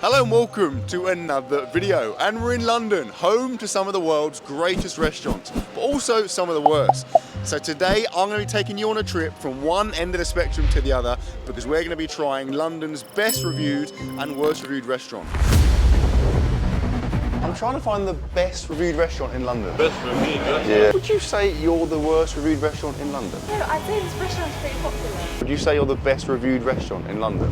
Hello and welcome to another video, and we're in London, home to some of the world's greatest restaurants, but also some of the worst. So today I'm going to be taking you on a trip from one end of the spectrum to the other, because we're going to be trying London's best reviewed and worst reviewed restaurant. I'm trying to find the best reviewed restaurant in London. Best reviewed restaurant? Yeah. Would you say you're the worst reviewed restaurant in London? No, I'd say this restaurant's pretty popular. Would you say you're the best reviewed restaurant in London?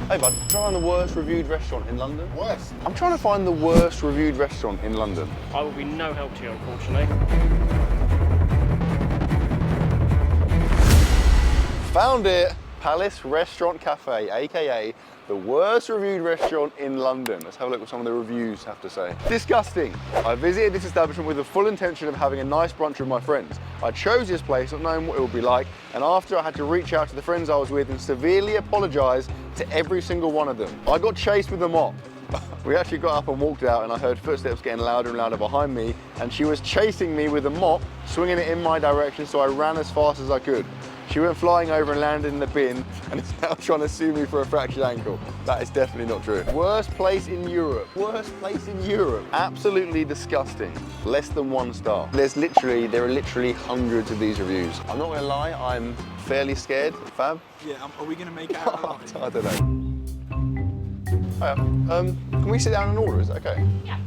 Hey bud, I'm trying to find the worst reviewed restaurant in London. Worst? I'm trying to find the worst reviewed restaurant in London. I will be no help to you, unfortunately. Found it! Palace Restaurant Cafe, aka the worst reviewed restaurant in London. Let's have a look what some of the reviews have to say. Disgusting. I visited this establishment with the full intention of having a nice brunch with my friends. I chose this place not knowing what it would be like, and after I had to reach out to the friends I was with and severely apologise to every single one of them. I got chased with a mop. We actually got up and walked out, and I heard footsteps getting louder and louder behind me, and she was chasing me with a mop, swinging it in my direction, so I ran as fast as I could. She went flying over and landed in the bin, and is now trying to sue me for a fractured ankle. That is definitely not true. Worst place in Europe. Worst place in Europe. Absolutely disgusting. Less than 1 star. There are literally hundreds of these reviews. I'm not gonna lie, I'm fairly scared. Fab? Yeah, are we gonna make it out alive? I don't know. Hiya. Can we sit down and order? Is that okay? Yeah.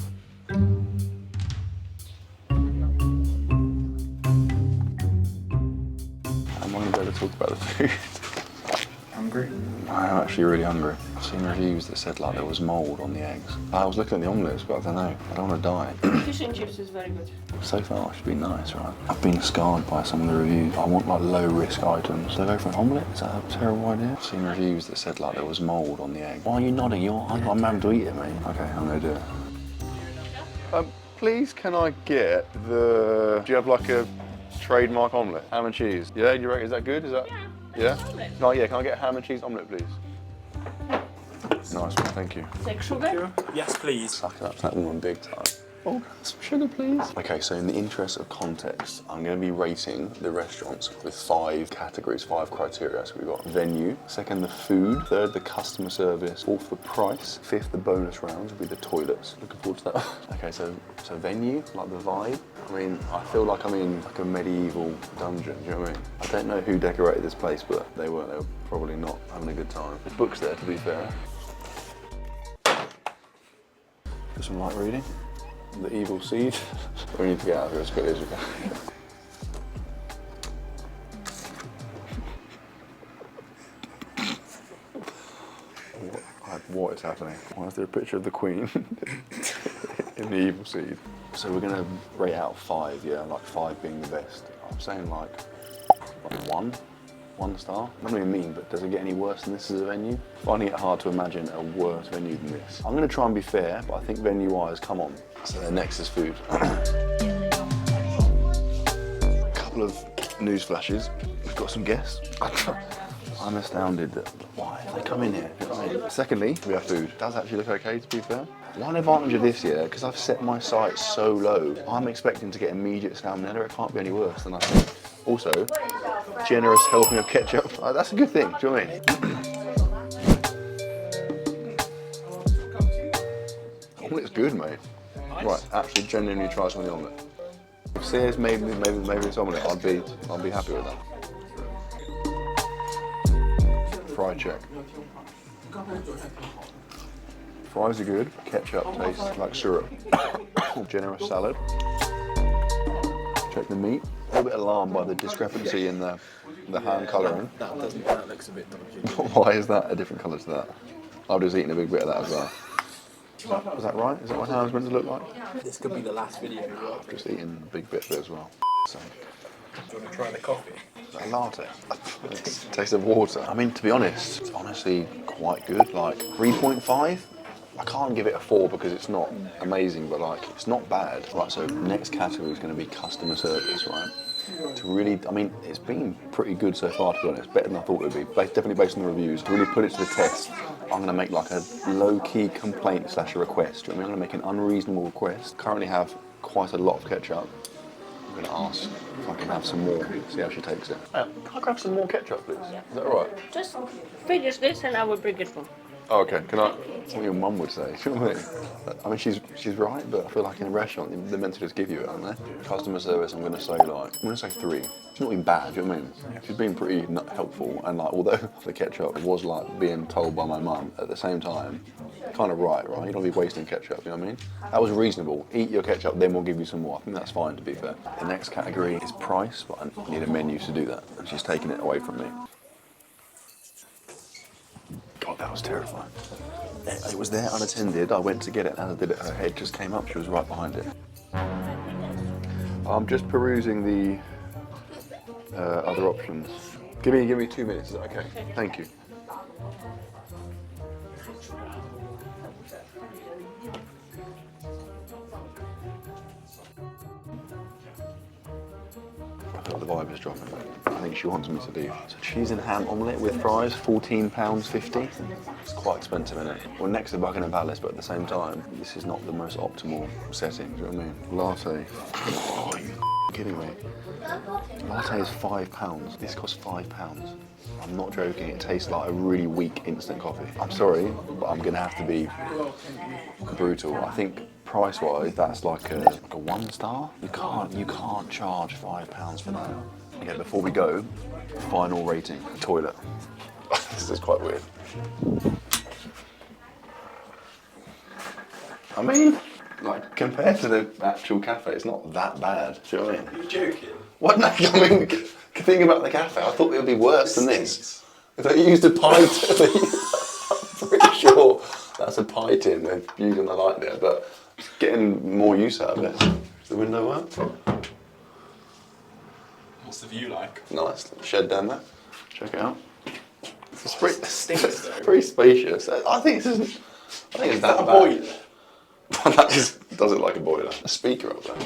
I'm not going to talk about the food. Hungry? I'm actually really hungry. I've seen reviews that said like there was mould on the eggs. I was looking at the omelettes, but I don't know. I don't want to die. Fish and chips is very good. So far, it should be nice, right? I've been scarred by some of the reviews. I want like low-risk items. Do I go for an omelette? Is that a terrible idea? I've seen reviews that said like there was mould on the egg. Why are you nodding? I'm having to eat it, mate. Okay, I'm going to do it. Please, can I get the... Do you have like a trademark omelette? Ham and cheese. Yeah, you reckon, is that good? Is that... Yeah? No, yeah, can I get a ham and cheese omelette, please? Nice one, thank you. Take sugar? Yes, please. Suck it up to that woman big time. Oh, some sugar, please. Okay, so in the interest of context, I'm going to be rating the restaurants with 5 categories, 5 criteria. So we've got venue, second the food, third the customer service, fourth the price, fifth the bonus rounds will be the toilets. Looking forward to that. Okay, so venue, like the vibe. I mean, I feel like I'm in like a medieval dungeon, do you know what I mean? I don't know who decorated this place, but they were probably not having a good time. There's books there, to be fair. Do some light reading. The evil seed. We need to get out of here as quickly as we can. What is happening? Why is there a picture of the Queen in the evil seed? So we're gonna rate out 5, yeah, like 5 being the best. I'm saying like 1 star. I don't even mean, but does it get any worse than this as a venue? Finding it hard to imagine a worse venue than this. I'm gonna try and be fair, but I think venue-wise, come on. So next is food. Couple of news flashes. We've got some guests. I'm astounded that why they come in here. You know what I mean? Secondly, we have food. It does actually look okay, to be fair. One advantage of this year, because I've set my sights so low, I'm expecting to get immediate salmonella. It can't be any worse than I think. Also, generous helping of ketchup. That's a good thing, do you know what I mean? Omelette's good, mate. Nice. Right, actually genuinely try some of the omelette. If Sears made this omelette, I'd be happy with that. Fry check. Fries are good. Ketchup tastes like syrup. Generous salad. Check the meat. A little bit alarmed by the discrepancy in the ham colouring. That looks a bit dodgy. Why is that a different colour to that? I've just eaten a big bit of that as well. Is that right? Is that what ham's meant to look like? This could be the last video. I've just eaten a big bit of it as well. So. Do you want to try the coffee? A latte. It tastes of water. I mean, to be honest, it's honestly quite good. Like 3.5. I can't give it a 4 because it's not amazing, but like it's not bad. Right, so next category is going to be customer service, right? To really, I mean, it's been pretty good so far, to be honest. Better than I thought it would be. Definitely based on the reviews. To really put it to the test, I'm going to make like a low-key complaint / a request. Do you know what I mean? I'm going to make an unreasonable request. Currently have quite a lot of ketchup. I'm going to ask if I can have some more, see how she takes it. Can I grab some more ketchup, please? Yeah. Is that all right? Just finish this and I will bring it home. Oh, okay. Can I? That's what your mum would say. Do you know what I mean? She's right, but I feel like in a restaurant they're meant to just give you it, aren't they? Customer service, I'm gonna say 3. She's not being bad. Do you know what I mean? She's been pretty helpful, and like although the ketchup was like being told by my mum, at the same time, kind of right? You don't be wasting ketchup. You know what I mean? That was reasonable. Eat your ketchup, then we'll give you some more. I think that's fine, to be fair. The next category is price, but I need a menu to do that, and she's taking it away from me. God, that was terrifying. It was there unattended. I went to get it, and as I did it, her head just came up. She was right behind it. I'm just perusing the other options. Give me 2 minutes. Is that okay? Thank you. I feel like the vibe is dropping. I think she wants me to leave. So cheese and ham omelette with fries, £14.50. It's quite expensive, isn't it? We're next to Buckingham Palace, but at the same time, this is not the most optimal setting. Do you know what I mean? Latte. Oh, are you kidding me? Latte is £5. This costs £5. I'm not joking. It tastes like a really weak instant coffee. I'm sorry, but I'm gonna have to be brutal. I think price-wise, that's like a 1 star. You can't charge £5 for that. Okay, before we go, final rating. Toilet. This is quite weird. I mean, like, compared to the actual cafe, it's not that bad. Do you know what I mean? You're joking? What? No, I mean, think about the cafe. I thought it would be worse than this. If they used a pie tin, I'm pretty sure that's a pie tin they've used on the light there, but getting more use out of it. Does the window work? What's the view like? Nice. Shed down there. Check it out. It's pretty, Stinks though. pretty spacious. I think this isn't. I think it's that a bad. boiler? That just does it like a boiler. A speaker up there.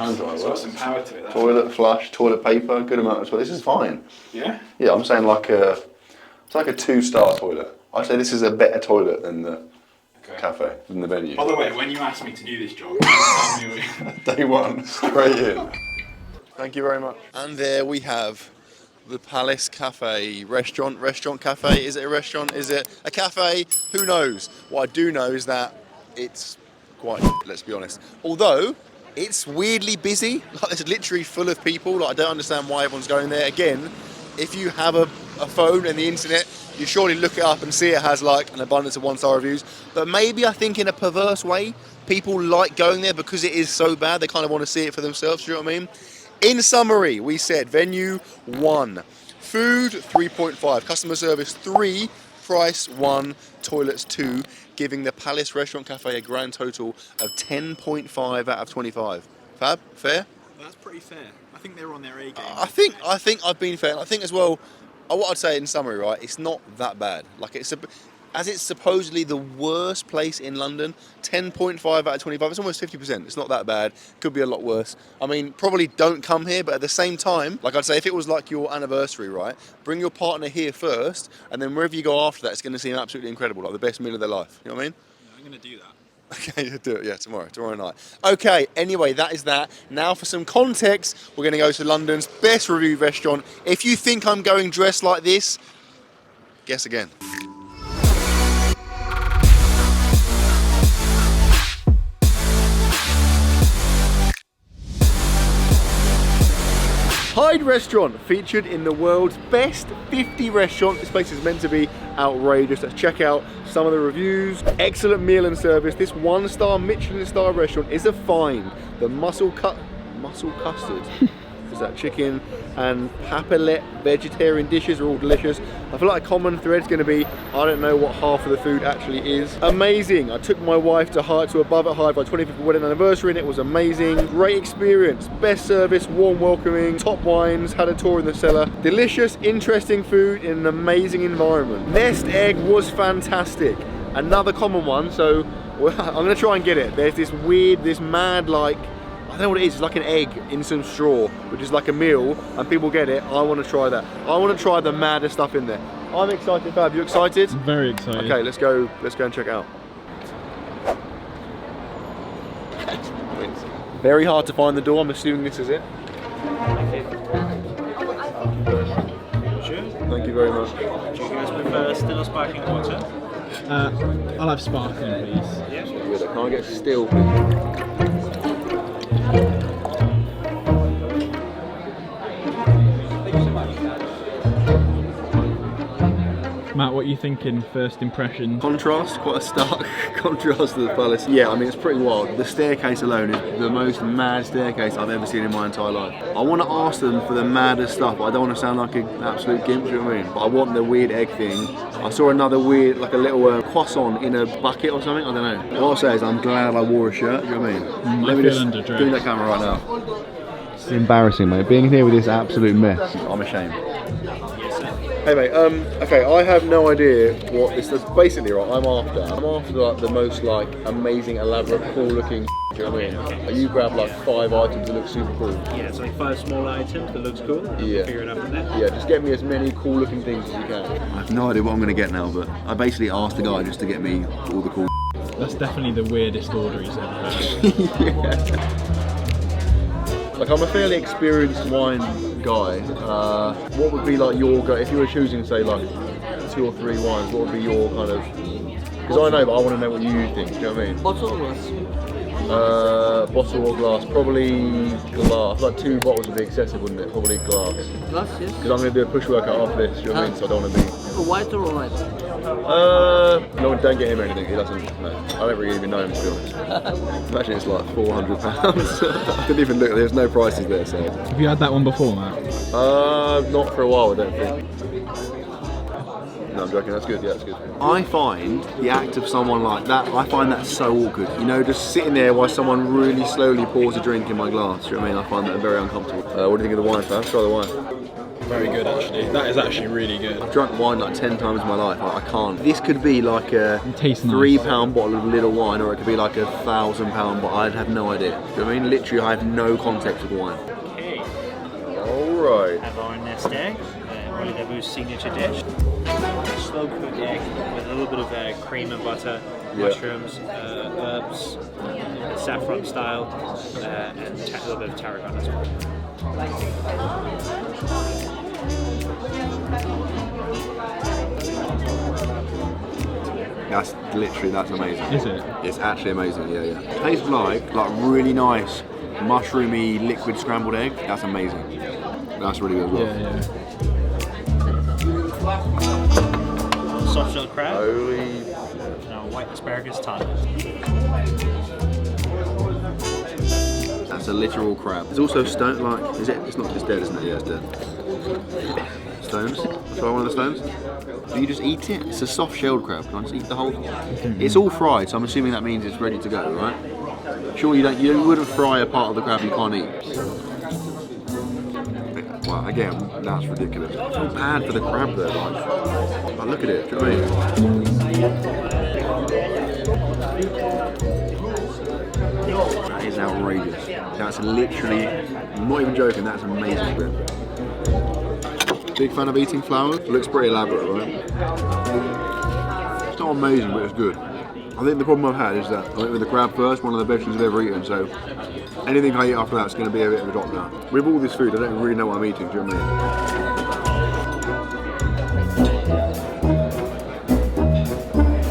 Hand dryer It's got some power to it. That. Toilet flush, toilet paper, good amount as well. This is fine. Yeah? Yeah, I'm saying it's like a 2-star toilet. I'd say this is a better toilet than the cafe, than the venue. By the way, when you asked me to do this job, you tell me Day one, straight in. Thank you very much. And there we have the Palace Cafe restaurant cafe. Is it a restaurant? Is it a cafe? Who knows? What I do know is that it's quite, let's be honest. Although it's weirdly busy, like it's literally full of people. Like I don't understand why everyone's going there. Again, if you have a phone and the internet, you surely look it up and see it has like an abundance of 1-star reviews. But maybe I think in a perverse way, people like going there because it is so bad. They kind of want to see it for themselves. Do you know what I mean? In summary, we said venue 1, food 3.5, customer service 3, price 1, toilets 2, giving the Palace Restaurant Cafe a grand total of 10.5 out of 25. Fab? Fair? That's pretty fair. I think they're on their A game. I think I've been fair. And I think as well, what I'd say in summary, right, it's not that bad. Like as it's supposedly the worst place in London, 10.5 out of 25, it's almost 50%. It's not that bad. Could be a lot worse. I mean, probably don't come here, but at the same time, like I'd say, if it was like your anniversary, right, bring your partner here first, and then wherever you go after that, it's going to seem absolutely incredible, like the best meal of their life. You know what I mean? Yeah, I'm going to do that. Okay, you'll do it, yeah, tomorrow night. Okay, anyway, that is that. Now for some context, we're going to go to London's best reviewed restaurant. If you think I'm going dressed like this, guess again. Hyde Restaurant, featured in the world's best 50 restaurant. This place is meant to be outrageous. Let's check out some of the reviews. Excellent meal and service. This 1-star Michelin star restaurant is a find. The mussel custard. Is that chicken and papilette vegetarian dishes are all delicious. I feel like a common thread's going to be I don't know what half of the food actually is. Amazing. I took my wife to Above at Hyde for our 25th wedding anniversary and it was amazing. Great experience, best service, warm welcoming, top wines, had a tour in the cellar. Delicious, interesting food in an amazing environment. Nest egg was fantastic. Another common one, so I'm going to try and get it. There's this weird, this mad like, I don't know what it is, it's like an egg in some straw, which is like a meal, and people get it. I want to try that. I want to try the maddest stuff in there. I'm excited, Fab. You excited? Very excited. Okay, let's go and check it out. Very hard to find the door. I'm assuming this is it. Sure. Thank you very much. Do you guys prefer still or sparkling water? I'll have sparkling, please. Yeah. Can I get still? Matt, what are you thinking, first impression? Contrast, quite a stark contrast to the palace. Yeah, I mean, it's pretty wild. The staircase alone is the most mad staircase I've ever seen in my entire life. I want to ask them for the maddest stuff, but I don't want to sound like an absolute gimp, you know what I mean? But I want the weird egg thing. I saw another weird, like a little croissant in a bucket or something, I don't know. What I'll say is I'm glad I wore a shirt, you know what I mean? Let me feel just underdressed. do that camera right now. It's embarrassing, mate. Being here with this absolute mess. I'm ashamed. Hey mate, okay, I have no idea what this is. Basically, right, I'm after like the most like amazing, elaborate, cool looking. Do you know what I mean? Okay. You grab like 5 items that look super cool. Yeah, it's like 5 small items that looks cool. Yeah. Figure it out from there. Yeah, just get me as many cool looking things as you can. I have no idea what I'm gonna get now, but I basically asked the guy just to get me all the cool. That's definitely the weirdest order he's ever had. Yeah. Like I'm a fairly experienced wine guy. What would be like your go if you were choosing, say, like 2 or 3 wines? What would be your kind of? Because I know, but I want to know what you think. Do you know what I mean? Bottle or glass? Bottle or glass? Probably glass. Like 2 bottles would be excessive, wouldn't it? Probably glass. Glass, yes. Because I'm going to do a push workout after this. Do you know what I mean? So I don't want to be. White or red? No, don't get him anything. He doesn't. No, I don't really even know him, to be honest. Imagine it's like £400. I didn't even look. There's no prices there. So. Have you had that one before, Matt? Not for a while, I don't think. No, I'm joking. That's good. Yeah, that's good. I find the act of someone like that. I find that so awkward. You know, just sitting there while someone really slowly pours a drink in my glass. You know what I mean? I find that very uncomfortable. What do you think of the wine, fam? Try the wine. Very good, actually. That is actually really good. I've drunk wine like 10 times in my life. I can't. This could be like a tastes nice. £3 bottle of little wine, or it could be like a £1,000 bottle. I'd have no idea. Do you know what I mean? Literally, I have no context of wine. Okay. Alright. Have our nest egg, Rolly Dabu's signature dish. Slow cooked egg with a little bit of cream and butter, mushrooms, herbs, saffron style, and a little bit of tarragon as well. That's amazing. Is it? It's actually amazing, yeah. Tastes like really nice, mushroomy, liquid scrambled egg. That's amazing. That's really good as well. Yeah. Soft shell crab. Holy. Now white asparagus tongue. That's a literal crab. There's also stone, like, is it? It's not just dead, isn't it? Yeah, it's dead. Stones. Try one of the stones. Do you just eat it? It's a soft-shelled crab. Can I just eat the whole thing? It's all fried, so I'm assuming that means it's ready to go, right? Sure, you wouldn't fry a part of the crab you can't eat. Well, again, that's ridiculous. I feel bad for the crab though, like look at it, do you know what I mean? That is outrageous. That's literally, I'm not even joking, that's amazing. Big fan of eating flowers. It looks pretty elaborate, right? It's not amazing, but it's good. I think the problem I've had is that I went with the crab first, one of the best things I've ever eaten, so anything I eat after that is going to be a bit of a drop now. With all this food, I don't really know what I'm eating, do you know what I mean?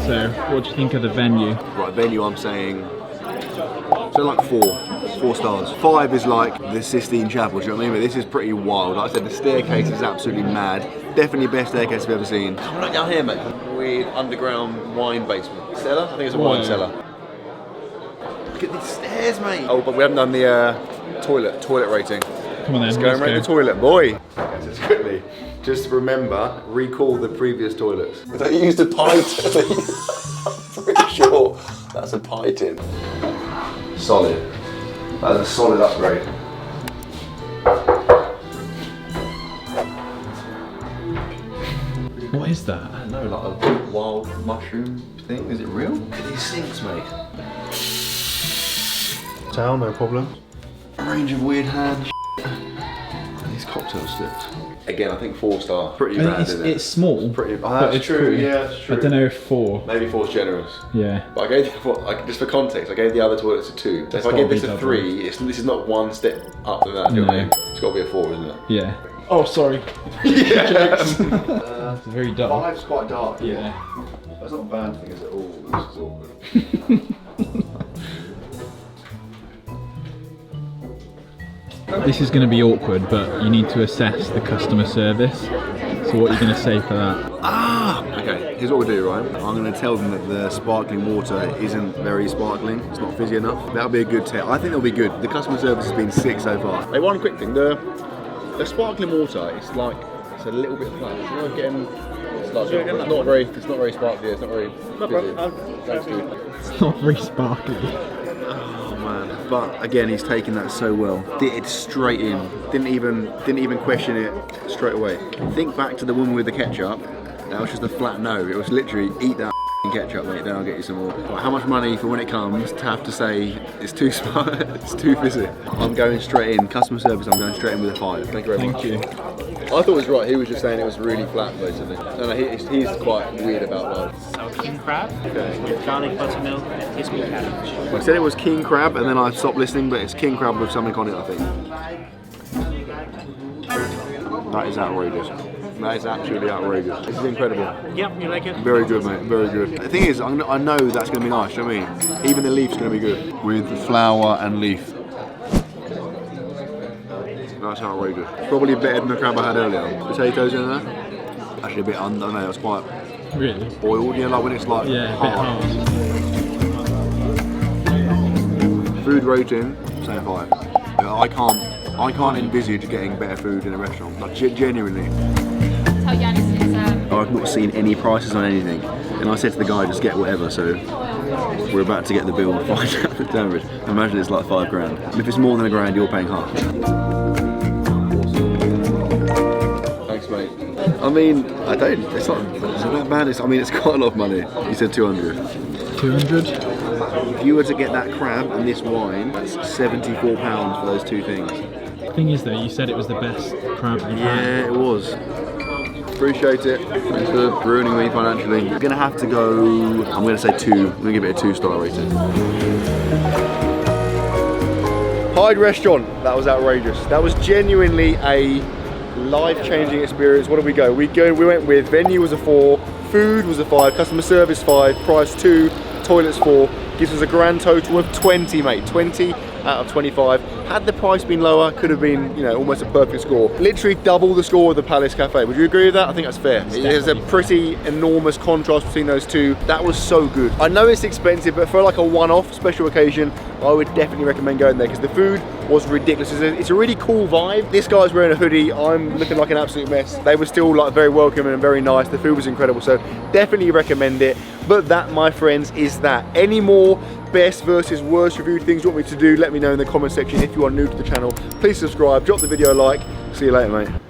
So, what do you think of the venue? Right, venue I'm saying, so like 4 stars. 5 is like the Sistine Chapel, do you know what I mean? But this is pretty wild. Like I said, the staircase is absolutely mad. Definitely best staircase I've ever seen. Coming up down here, mate. Weird underground wine basement. Cellar? I think it's a wine cellar. Look at these stairs, mate. Oh, but we haven't done the toilet rating. Come on then, Let's go and rate the toilet, boy. Just quickly, just remember, recall the previous toilets. They used a pie tin. I'm pretty sure that's a pie tin. Solid. That's a solid upgrade. What is that? I don't know, like a wild mushroom thing. Is it real? Look at these sinks, mate. Towel, no problem. A range of weird hand. These cops cocktail sticks. Again, I think 4-star. Pretty I bad, think isn't it's small. Pretty, but that's it's true, cool. yeah, that's true. I don't know if 4. Maybe 4's generous. Yeah. But I gave, just for context, I gave the other toilets a 2. So if I give this a 3, this is not one step up than that, do you know what I mean? It's got to be a 4, isn't it? Yeah. Oh, sorry. Yeah. It's very dark. 5's quite dark. Yeah. That's not a bad thing, is it? Oh, this is awkward. This is going to be awkward, but you need to assess the customer service. So what are you going to say for that? Okay, here's what we do, right? I'm going to tell them that the sparkling water isn't very sparkling. It's not fizzy enough. That'll be a good test. I think it'll be good. The customer service has been sick so far. Hey, one quick thing. The sparkling water, it's a little bit flat. You know, getting, it's not very sparkly. It's not very fizzy. Thanks, dude. It's not very sparkly. Oh man! But again, he's taken that so well. Did it straight in. Didn't even question it straight away. Think back to the woman with the ketchup. That was just a flat no. It was literally eat that ketchup, mate. Then I'll get you some more. But how much money for when it comes to have to say it's too it's too fizzy? I'm going straight in. Customer service. I'm going straight in with a 5. Thank you very much. Thank you. I thought it was right. He was just saying it was really flat, basically. No, he's quite weird about that. Sour king crab Okay. with garlic buttermilk and crispy cabbage. I said it was king crab, and then I stopped listening, but it's king crab with something on it, I think. That is outrageous. That is absolutely outrageous. This is incredible. Yep, you like it? Very good, mate. Very good. The thing is, I know that's going to be nice. You know what I mean? Even the leaf's going to be good with flour and leaf. That's outrageous. Probably better than the crab I had earlier. Potatoes in there. Actually a bit under. No, it's quite Really? boiled. You know, like when it's like Yeah, a bit hard. hard. Food rating, say 5. I can't envisage getting better food in a restaurant. Like genuinely. I've not seen any prices on anything, and I said to the guy, just get whatever. So we're about to get the bill and find out the damage. Imagine it's like 5 grand. And if it's more than £1 grand, you're paying half. Thanks, mate. I mean, it's not that bad. I mean, it's quite a lot of money. He said 200. 200? If you were to get that crab and this wine, that's £74 for those 2 things. The thing is though, you said it was the best crab you've had. Yeah, it was. Appreciate it. Thanks for ruining me financially. I'm gonna have to go, I'm gonna say 2. I'm gonna give it a 2-star rating. Hyde Restaurant, that was outrageous. That was genuinely a life-changing experience. What did we go? We went with venue was a 4, food was a 5, customer service 5, price 2, toilets 4. Gives us a grand total of 20, mate. 20 out of 25. Had the price been lower, could have been, you know, almost a perfect score. Literally double the score of the Palace Cafe. Would you agree with that? I think that's fair. There's a pretty enormous contrast between those two. That was so good. I know it's expensive, but for like a one-off special occasion, I would definitely recommend going there because the food was ridiculous. It's a really cool vibe. This guy's wearing a hoodie. I'm looking like an absolute mess. They were still like very welcoming and very nice. The food was incredible, so definitely recommend it. But that, my friends, is that. Any more best versus worst reviewed things you want me to do, let me know in the comment section. If you are new to the channel, please subscribe, drop the video a like. See you later, mate.